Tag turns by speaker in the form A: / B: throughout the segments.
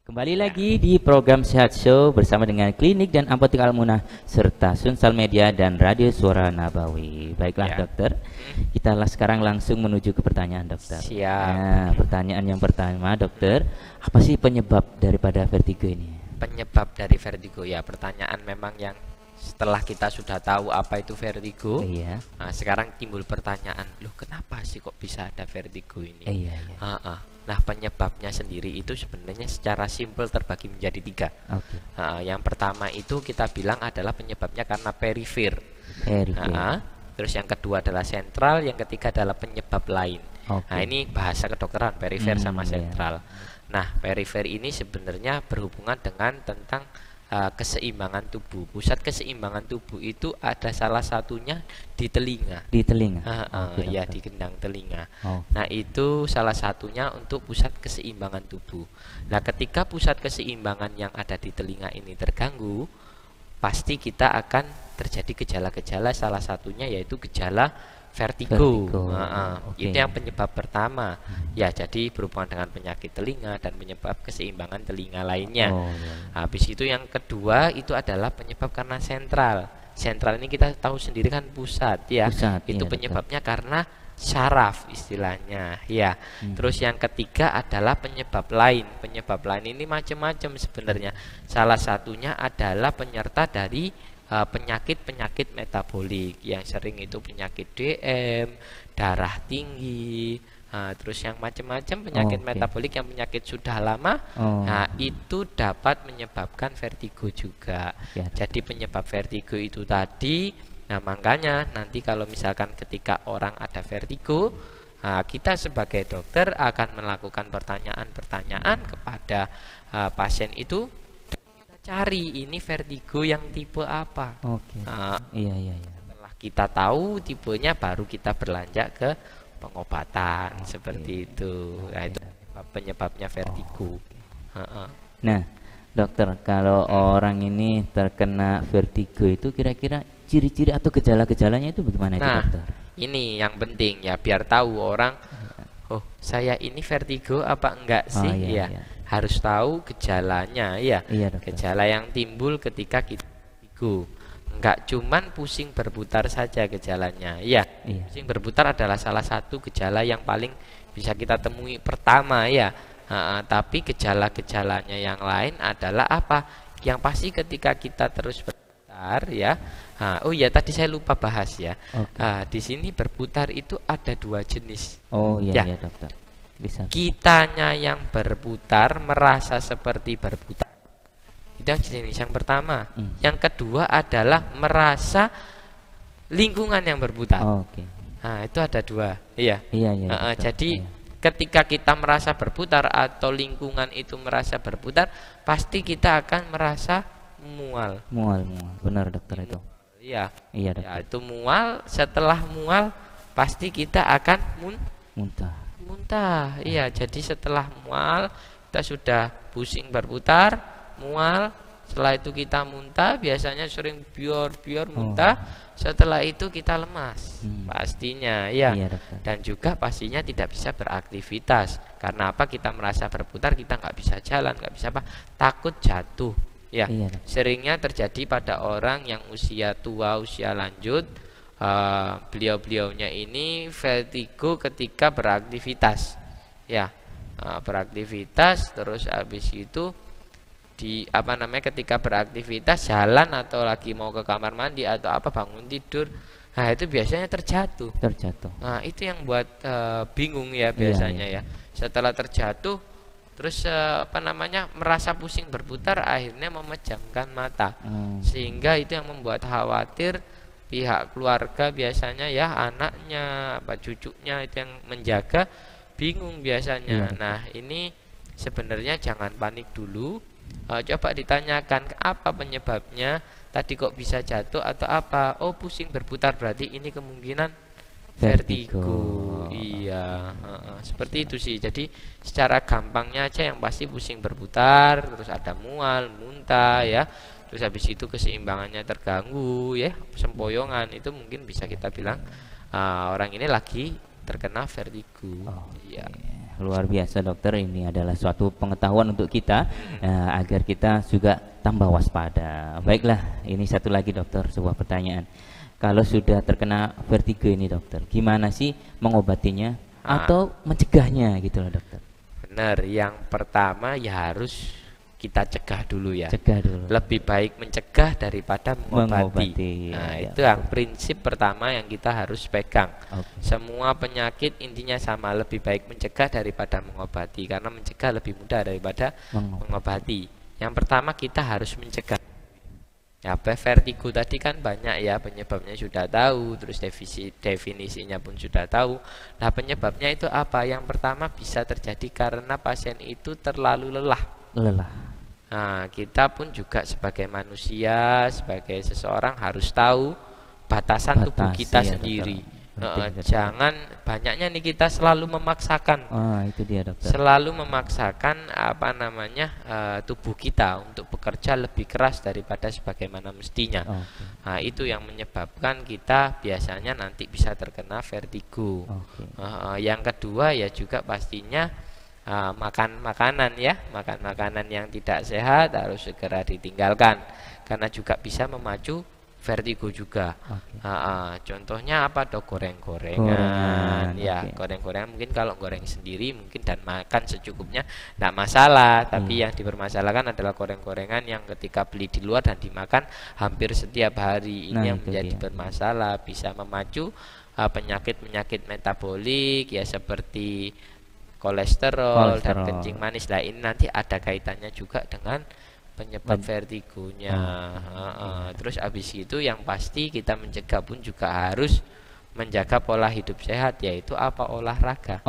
A: Kembali lagi di program Sehat Show bersama dengan Klinik dan Apotek Al-Munah serta Sunsal Media dan Radio Suara Nabawi. Baiklah
B: Ya.
A: dokter, kita sekarang langsung menuju ke pertanyaan dokter.
B: Siap.
A: Nah, pertanyaan yang pertama dokter, apa sih penyebab daripada vertigo ini?
B: Penyebab dari vertigo, ya, pertanyaan memang yang setelah kita sudah tahu apa itu vertigo,
A: Iya,
B: nah sekarang timbul pertanyaan, loh kenapa sih kok bisa ada vertigo ini?
A: iya, iya.
B: Nah, penyebabnya sendiri itu sebenarnya secara simpel terbagi menjadi tiga.
A: Oke,
B: Yang pertama itu kita bilang adalah penyebabnya karena perifer.
A: vertigo.
B: Terus yang kedua adalah sentral, yang ketiga adalah penyebab lain.
A: Oke.
B: Nah, ini bahasa kedokteran, perifer sama
A: Iya.
B: sentral. Nah, perifer ini sebenarnya berhubungan dengan tentang keseimbangan tubuh. Pusat keseimbangan tubuh itu ada salah satunya di telinga.
A: Di telinga. Oke,
B: Ya,
A: dokter.
B: di gendang telinga.
A: Oh,
B: Nah, itu salah satunya untuk pusat keseimbangan tubuh. Nah, ketika pusat keseimbangan yang ada di telinga ini terganggu, pasti kita akan terjadi gejala-gejala, salah satunya yaitu gejala vertigo.
A: Vertigo. Oke.
B: Itu yang penyebab pertama. Ya, jadi berhubungan dengan penyakit telinga dan penyebab keseimbangan telinga lainnya.
A: Oh, iya, iya.
B: Habis itu yang kedua itu adalah penyebab karena sentral. Sentral ini kita tahu sendiri kan pusat, ya.
A: Pusat,
B: Itu
A: iya,
B: penyebabnya karena syaraf istilahnya, ya. Terus yang ketiga adalah penyebab lain. Penyebab lain ini macam-macam sebenarnya. Salah satunya adalah penyerta dari penyakit-penyakit metabolik yang sering itu penyakit DM, darah tinggi, terus yang macam-macam penyakit
A: Oke.
B: metabolik yang penyakit sudah lama.
A: Oh.
B: Nah, itu dapat menyebabkan vertigo juga.
A: Ya,
B: Jadi penyebab vertigo itu tadi, nah makanya nanti kalau misalkan ketika orang ada vertigo, kita sebagai dokter akan melakukan pertanyaan-pertanyaan kepada pasien itu. Cari ini vertigo yang tipe apa.
A: Oke.
B: Nah,
A: Iya, iya, iya.
B: setelah kita tahu tipenya, baru kita berlanjut ke pengobatan seperti itu. Nah, itu penyebabnya vertigo. Heeh.
A: Nah, dokter, kalau orang ini terkena vertigo itu kira-kira ciri-ciri atau gejala-gejalanya itu bagaimana itu,
B: Nah,
A: dokter?
B: ini yang penting ya, biar tahu orang, oh saya ini vertigo apa enggak
A: Oh,
B: sih?
A: iya,
B: Ya,
A: iya.
B: harus tahu gejalanya, ya.
A: Iya, dokter.
B: Gejala yang timbul ketika kita vertigo. Enggak cuman pusing berputar saja gejalanya. Ya,
A: Iya.
B: pusing berputar adalah salah satu gejala yang paling bisa kita temui pertama, ya. Tapi gejala-gejalanya yang lain adalah apa? Yang pasti ketika kita terus berputar, ya. Oh ya, tadi saya lupa bahas, ya.
A: Oke.
B: Di sini berputar itu ada dua jenis.
A: Oh, iya,
B: Ya.
A: iya, dokter. Bisa.
B: Kitanya yang berputar merasa seperti berputar. Itu yang jenis yang pertama. Yang kedua adalah merasa lingkungan yang berputar.
A: Oke.
B: Nah, itu ada dua. Iya.
A: Iya, iya, dokter.
B: Jadi
A: Iya.
B: ketika kita merasa berputar atau lingkungan itu merasa berputar, pasti kita akan merasa mual.
A: Mual, mual. Benar, dokter itu.
B: Iya.
A: Iya,
B: Ya,
A: dokter.
B: itu mual. Setelah mual, pasti kita akan
A: Muntah.
B: muntah. Iya, jadi setelah mual, kita sudah pusing berputar, mual. Setelah itu kita muntah, biasanya sering bior-bior muntah. Setelah itu kita lemas, pastinya, ya.
A: Iya, dokter.
B: Dan juga pastinya tidak bisa beraktivitas. Karena apa? Kita merasa berputar, kita nggak bisa jalan, nggak bisa apa, takut jatuh. Ya,
A: Iya, dokter.
B: seringnya terjadi pada orang yang usia tua, usia lanjut. Beliau-beliaunya ini vertigo ketika beraktivitas, ya. Beraktivitas terus habis itu ketika beraktivitas jalan atau lagi mau ke kamar mandi atau apa, bangun tidur, nah itu biasanya terjatuh.
A: Terjatuh.
B: Nah, itu yang buat bingung ya
A: Iya,
B: biasanya,
A: iya.
B: ya. Setelah terjatuh terus merasa pusing berputar, akhirnya memejamkan mata. Sehingga itu yang membuat khawatir pihak keluarga, biasanya ya anaknya, cucunya itu yang menjaga, bingung biasanya.
A: Iya.
B: Nah, ini sebenarnya jangan panik dulu. Coba ditanyakan apa penyebabnya, tadi kok bisa jatuh atau apa. Oh, pusing berputar, berarti ini kemungkinan vertigo. Iya, seperti itu sih. Jadi secara gampangnya aja, yang pasti pusing berputar, terus ada mual, muntah, ya. Terus habis itu keseimbangannya terganggu, ya, sempoyongan, itu mungkin bisa kita bilang orang ini lagi terkena vertigo.
A: Oh,
B: Iya.
A: luar biasa dokter, ini adalah suatu pengetahuan untuk kita agar kita juga tambah waspada. Baiklah, ini satu lagi dokter, sebuah pertanyaan. Kalau sudah terkena vertigo ini dokter, gimana sih mengobatinya atau mencegahnya gitu loh dokter?
B: Benar, yang pertama ya harus kita cegah dulu ya.
A: Cegah dulu.
B: Lebih baik mencegah daripada
A: Mengobati.
B: Nah,
A: Ya,
B: itu yang prinsip pertama yang kita harus pegang.
A: Oke.
B: Semua penyakit intinya sama, lebih baik mencegah daripada mengobati, karena mencegah lebih mudah daripada mengobati. Yang pertama kita harus mencegah. Ya, vertigo tadi kan banyak ya, penyebabnya sudah tahu, terus definisinya pun sudah tahu. Nah, penyebabnya itu apa? Yang pertama bisa terjadi karena pasien itu terlalu lelah. Nah, kita pun juga sebagai manusia, sebagai seseorang harus tahu batasan tubuh kita
A: ya,
B: sendiri.
A: Dokter.
B: Jangan banyaknya nih kita selalu memaksakan.
A: Itu dia dokter.
B: Selalu memaksakan tubuh kita untuk bekerja lebih keras daripada sebagaimana mestinya. Nah, itu yang menyebabkan kita biasanya nanti bisa terkena vertigo. Yang kedua ya juga pastinya makan makanan yang tidak sehat harus segera ditinggalkan, karena juga bisa memacu vertigo juga. Contohnya apa dok? Goreng-gorengan ya. Goreng-gorengan mungkin kalau goreng sendiri mungkin dan makan secukupnya tidak masalah, tapi yang dipermasalahkan adalah goreng-gorengan yang ketika beli di luar dan dimakan hampir setiap hari. Ini yang menjadi bermasalah, bisa memacu penyakit-penyakit metabolik ya, seperti kolesterol dan kencing manis. Nah, ini nanti ada kaitannya juga dengan penyebab vertigonya. Terus habis itu yang pasti kita mencegah pun juga harus menjaga pola hidup sehat, yaitu apa? Olahraga.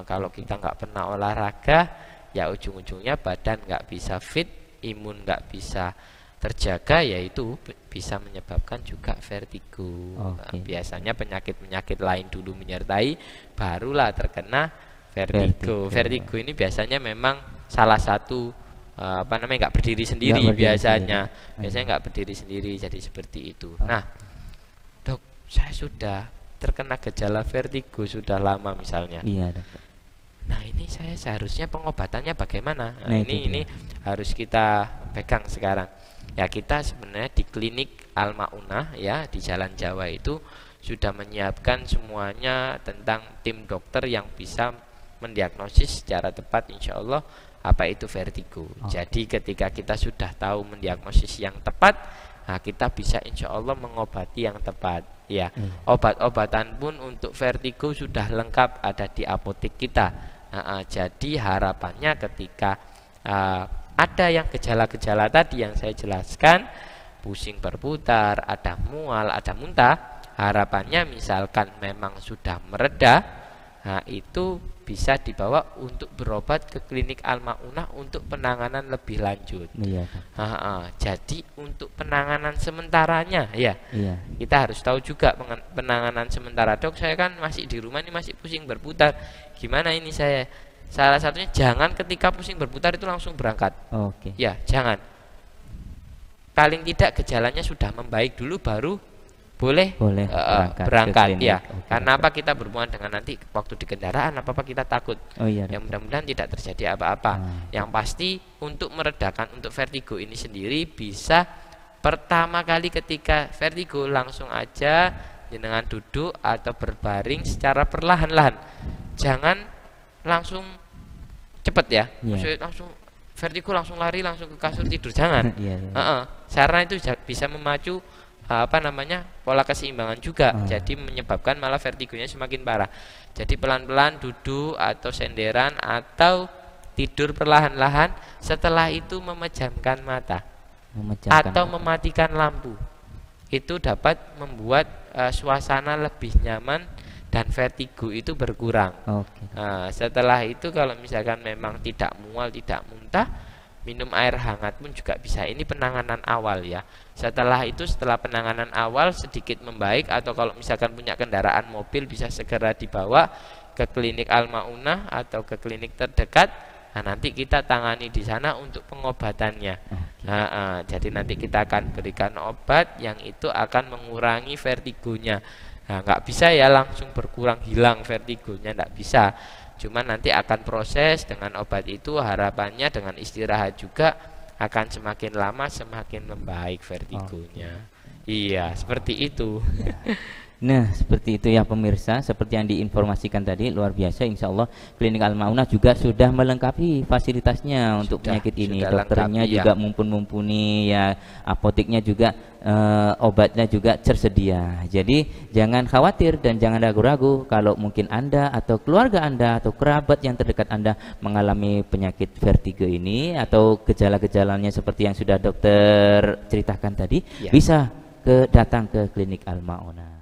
B: Kalau kita nggak pernah olahraga ya ujung-ujungnya badan nggak bisa fit, imun nggak bisa terjaga, yaitu bisa menyebabkan juga vertigo. Biasanya penyakit-penyakit lain dulu menyertai, barulah terkena vertigo. Vertigo ini biasanya memang salah satu nggak berdiri sendiri, biasanya nggak berdiri sendiri, jadi seperti itu. Nah dok, saya sudah terkena gejala vertigo sudah lama misalnya.
A: Iya dokter.
B: Nah, ini saya seharusnya pengobatannya bagaimana? Nah, ini harus kita pegang sekarang. Ya, kita sebenarnya di klinik Al-Ma'unah ya di Jalan Jawa itu sudah menyiapkan semuanya tentang tim dokter yang bisa mendiagnosis secara tepat insya Allah apa itu vertigo. Jadi ketika kita sudah tahu mendiagnosis yang tepat, nah kita bisa insya Allah mengobati yang tepat ya. Obat-obatan pun untuk vertigo sudah lengkap ada di apotek kita. Jadi harapannya ketika ada yang gejala-gejala tadi yang saya jelaskan, pusing berputar, ada mual, ada muntah, harapannya misalkan memang sudah mereda, nah itu bisa dibawa untuk berobat ke klinik Al-Ma'unah untuk penanganan lebih lanjut. Jadi untuk penanganan sementaranya ya, kita harus tahu juga penanganan sementara. Dok, saya kan masih di rumah ini masih pusing berputar, gimana ini saya? Salah satunya jangan ketika pusing berputar itu langsung berangkat. Ya, jangan. Paling tidak gejalanya sudah membaik dulu baru boleh berangkat ya. Karena apa? Kita berhubungan dengan nanti waktu di kendaraan apa kita takut. Yang mudah-mudahan tidak terjadi apa-apa. Yang pasti untuk meredakan untuk vertigo ini sendiri bisa pertama kali ketika vertigo langsung aja dengan duduk atau berbaring secara perlahan-lahan. Jangan langsung cepet ya. Maksudnya langsung vertigo langsung lari langsung ke kasur tidur, jangan. Karena itu bisa memacu pola keseimbangan juga, jadi menyebabkan malah vertigonya semakin parah. Jadi pelan-pelan duduk atau senderan atau tidur perlahan-lahan, setelah itu memejamkan mata atau mematikan lampu. Itu dapat membuat suasana lebih nyaman dan vertigo itu berkurang. Nah, setelah itu kalau misalkan memang tidak mual, tidak muntah, minum air hangat pun juga bisa. Ini penanganan awal ya. Setelah penanganan awal sedikit membaik, atau kalau misalkan punya kendaraan mobil bisa segera dibawa ke klinik Al-Ma'unah atau ke klinik terdekat. Nah, nanti kita tangani di sana untuk pengobatannya. Jadi nanti kita akan berikan obat yang itu akan mengurangi vertigonya. Nah, nggak bisa ya langsung berkurang hilang vertigonya, nggak bisa. Cuman nanti akan proses dengan obat itu, harapannya dengan istirahat juga akan semakin lama semakin membaik vertigonya. Iya, seperti itu.
A: Nah, seperti itu ya pemirsa, seperti yang diinformasikan tadi, luar biasa. Insya Allah Klinik Al-Maunah juga sudah melengkapi fasilitasnya untuk penyakit ini. Dokternya
B: lengkapi,
A: juga mumpuni ya, apoteknya juga obatnya juga tersedia. Jadi jangan khawatir dan jangan ragu-ragu kalau mungkin Anda atau keluarga Anda atau kerabat yang terdekat Anda mengalami penyakit vertigo ini atau gejala-gejalanya seperti yang sudah dokter ceritakan tadi, bisa datang ke Klinik Al-Maunah.